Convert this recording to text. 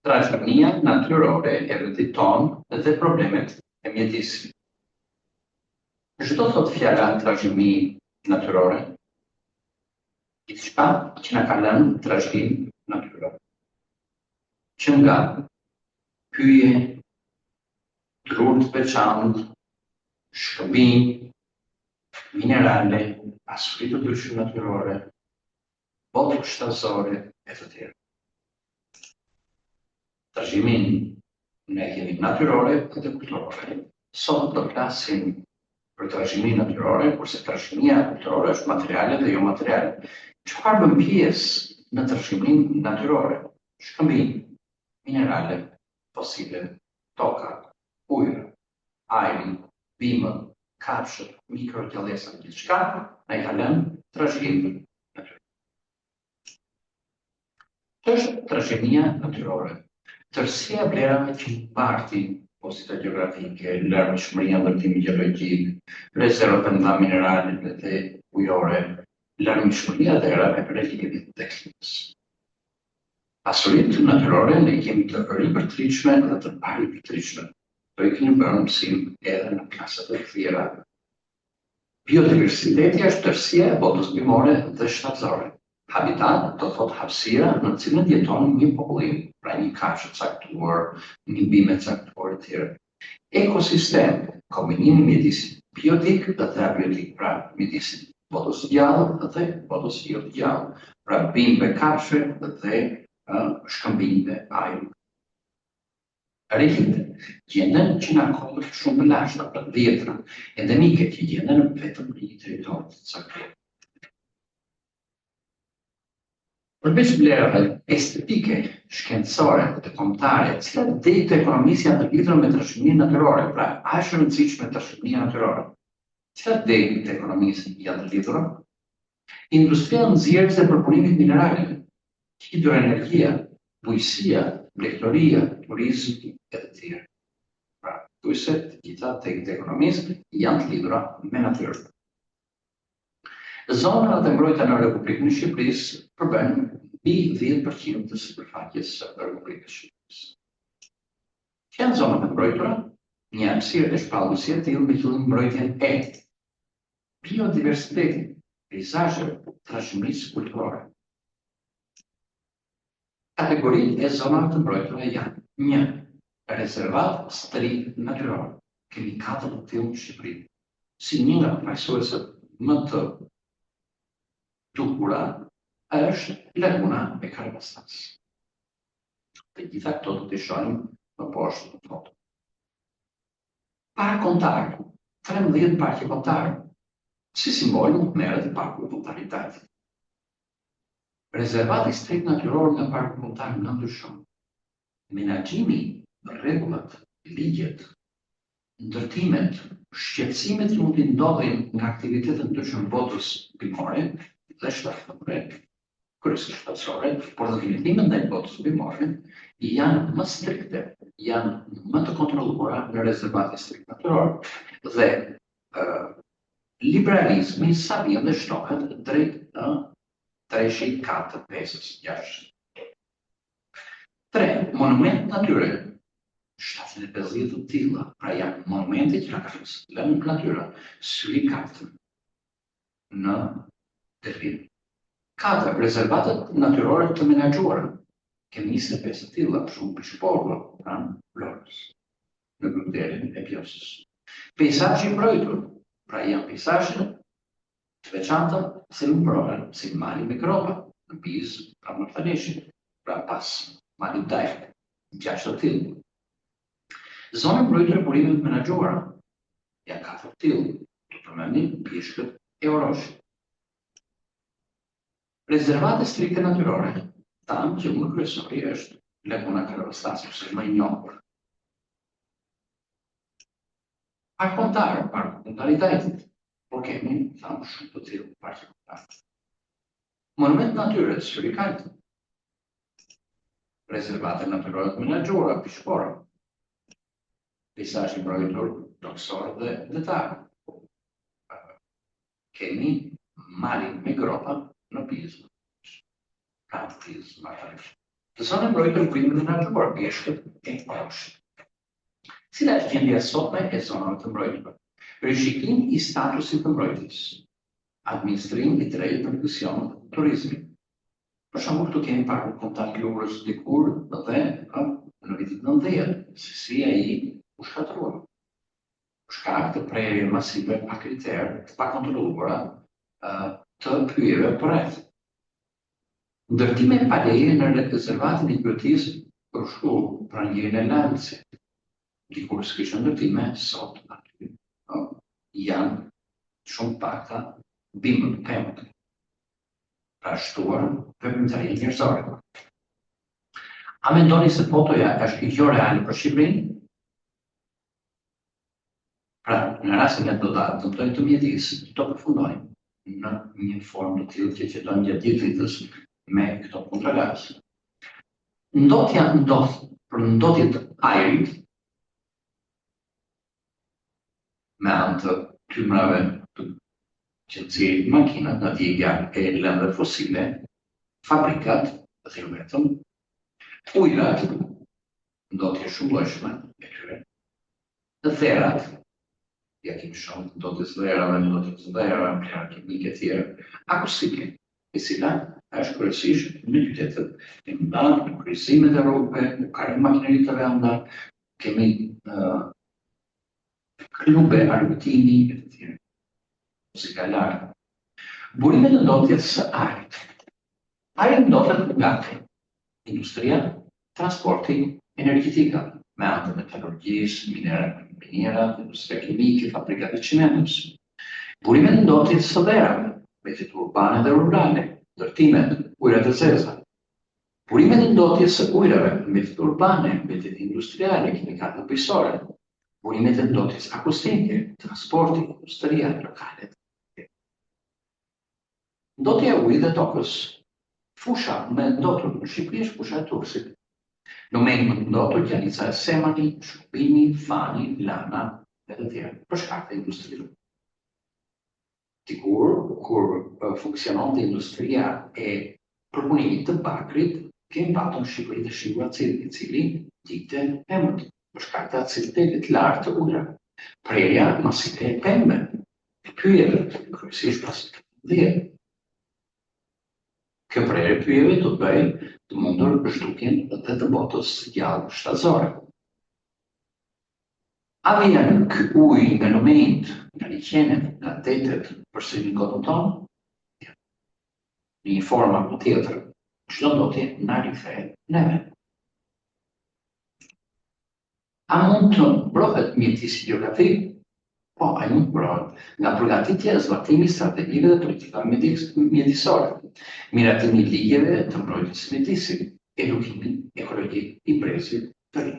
Trashëgimia natyrore eviton dhe problemet e mjedisit. Çdo thot fjala trashëgimi natyrore? Diçka që na ka lënë trashëgim natyror. Që nga hyje, drurë të veçantë, shkëmbim, minerale, pasuri të ndryshme natyrore, botë shtazore e të tjera. Trashëgimin ne kemi natyrore dhe kulturore. Sot do flasim për trashëgiminë natyrore, kurse trashëgimia kulturore është materiale dhe jo materiale. Çfarë bën pjesë në trashëgiminë natyrore? Shkëmbim, minerale, fosile, toka, ujë, ajri, bimët, kafshët, mikroorganizma, gjithçka na i ka lënë trashëgimin natyror. Është trashëgimia natyrore. Tërësia vlerave që mbarti pozita gjeografike, larmishmëria ndërtimit gjeologjik, rezervat nga mineralet dhe ujore, larmishmëria dhe reljevit dhe klimës. Pasuritë natyrore ne kemi të ripërtritshme dhe të paripërtritshme. Do i kemi bërë mësim edhe në klasat e tjera. Biodiversiteti është tërësia e botës bimore dhe shtatëzore. Habitat do thot hapësira në cilën jeton një popullim, pra një kafshë caktuar, një bime caktuar e tjera. Ekosistem, kombinimi midis biotik dhe abiotik, pra midis botës gjallë dhe botës jo të gjallë, pra bimëve kafshë dhe shkëmbimeve ajri. Relikte gjenden që në kohë shumë të lashta, pra vjetra, endemike që gjenden vetëm në një territor të caktuar. Përveç vlerave estetike, shkencore dhe kombëtare, cilat vlerë të ekonomisë janë të lidhura me trashëgiminë natyrore, pra është e rëndësishme trashëgimia natyrore. Cilat vlerë të ekonomisë janë të lidhura? Industria e nxjerrjes dhe përpurimit mineraleve, hidroenergjia, bujqësia, blegtoria, turizmi e të tjerë. Pra, këto të gjitha tek të ekonomisë janë të lidhura me natyrën. Zona dhe mbrojtja në Republikën e Shqipërisë përbën mbi 10% të sipërfaqes së Republikës së Shqipërisë. Që janë zonat e mbrojtura? Një hapësirë e shpallësi e tillë me qëllim mbrojtjen e biodiversitetit, peizazheve, trashëgimisë kulturore. Kategoritë e zonave të mbrojtura janë: 1. Rezervat strik natyror. Kemi 4 të tillë në Shqipëri. Si një nga përfaqësuesit më të duhura është laguna e Karabastas. Të gjitha këto do t'i shohim më poshtë në foto. Park kombëtar, 13 parque kombëtar, si simbol merret i parku kombëtarit. Rezervati strikt natyror nga parku kombëtar në ndryshon. Menaxhimi, rregullat, ligjet, ndërtimet, shqetësimet që mund të ndodhin nga aktivitetet të ndryshme botës bimore dhe shtatëzore, kryesisht shtatëzore, por dhe limitimet ndaj botës bimore janë më strikte, janë më të kontrolluara në rezervati strikt natyror dhe liberalizmi sa vjen dhe shtohet drejt në treshi 4, 5, 6. 3. Monument natyre. 750 të tilla, pra janë monumente që na kanë lënë natyra, syri 4 në Delfin. 4. Rezervatet natyrore të menaxhuara. Kemi 25 të tilla, për shembull Pishporgo, pranë Florës, në kryerin e Pjosës. Peizazhi i mbrojtur, pra janë peizazhe të veçanta se mbrohen si mali me gropa, në Pizë, pra Martaneshin, pra pas mali Dajk, 6 të tillë. Zona mbrojtur e burimeve menaxhuara janë 4 të tillë, të përmendim pishkët e Oroshit. Rezervate strikte natyrore, tam që më kryesori është laguna Karabastas, ose më i njohur. Park kombëtar, parku kombëtaritetit, por kemi thamë shumë të tillë parque kombëtar. Monument natyre, syri 4. Rezervate natyrore të menaxhuara, Pishpora. Peizazhi mbrojtur, toksor dhe detar. Kemi malin me gropa në Pizë. Pra Pizë, Martanesh. Të zonë e mbrojtër primë të natyror, pjeshkët e poshtë. Cila është gjendja e sotme e zonave të mbrojtura? Rishikim i statusit të mbrojtjes, administrim i drejtë për misionet të turizmit. Për shembull, këtu kemi parë kontakt Lurës dikur dhe në vitin 90, se si ai u shkatërua. Për shkak të prerje masive pa kriter, të pakontrolluara të pyjeve përreth. Ndërtime pa leje në rezervatin e Biotisë për shkollë pranjerinë e Lancit. Dikur s'kishte ndërtime, sot aty janë shumë pakta bimët pemët. Pra shtuar veprimtari njerëzore. A mendoni se fotoja është jo reale për Shqipërinë? Pra, në rastin e dodatë të mjedisë, do përfundojmë në një formë të tillë që jeton gjatë gjithë ditës me këto kontralagje. Ndotja ndodh për ndotje të ajrit me anë të tymrave që nxjerrin makinat në djegja e lëndëve fosile, fabrikat, dhe jo vetëm, ujërat, ndotje shumë llojshme e tyre, therat, ja kemi shumë ndotjes dherave, ndotjes dherave, plera kimike të tjera, akustike, e cila është kryesisht në qytetet e mëdha, në kryqëzimet e rrugëve, në karrige makineri të venda, kemi klube argëtimi e të tjera. Muzika lartë. Burimet e ndotjes së ajrit. Ajri ndodhet nga industria, transporti, energjetika, me anë të metallurgjisë, minerat, industria kimike, fabrikat e çimentos. Burimet e ndotjes së dherave, mbetet urbane dhe rurale, ndërtimet, ujërat e zeza. Burimet e ndotjes së ujërave, mbetet urbane, mbetet industriale, kimikate bujësore. Burimet e ndotjes akustike, transporti, industria, lokalet. Ndotja e ujit dhe tokës. Fusha më e ndotur në Shqipëri është fusha e Turrësit. Domeni më të ndotur Gjanica e Semani, Shkupimi, Fani, Lana e të tjerë, për shkak të industrisë. Dikur, kur funksiononte industria e përpunimit të bakrit, kemi patur në Shqipëri të shigura i cili dikte pemët, për shkak të aciditetit lartë të ujrave. Prerja masive e pemëve, e pyjeve, kryesisht pas dhjetë. Kjo prerje e pyjeve do të bëjë të mundur zhdukjen dhe të botës gjallë shtatëzore. A vjen ky ujë nga lumenit, nga liqenet, nga detet përsëri në kotën tonë? Në një formë apo tjetër, çdo ndotje na rikthehet neve. A mund të mbrohet mjedisi gjeografik? Po, ai mund të mbrohet nga përgatitja e zbatimi strategjive dhe politikave mjedisore, miratimi i ligjeve të mbrojtjes së mjedisit, edukimi ekologjik i brezit të ri.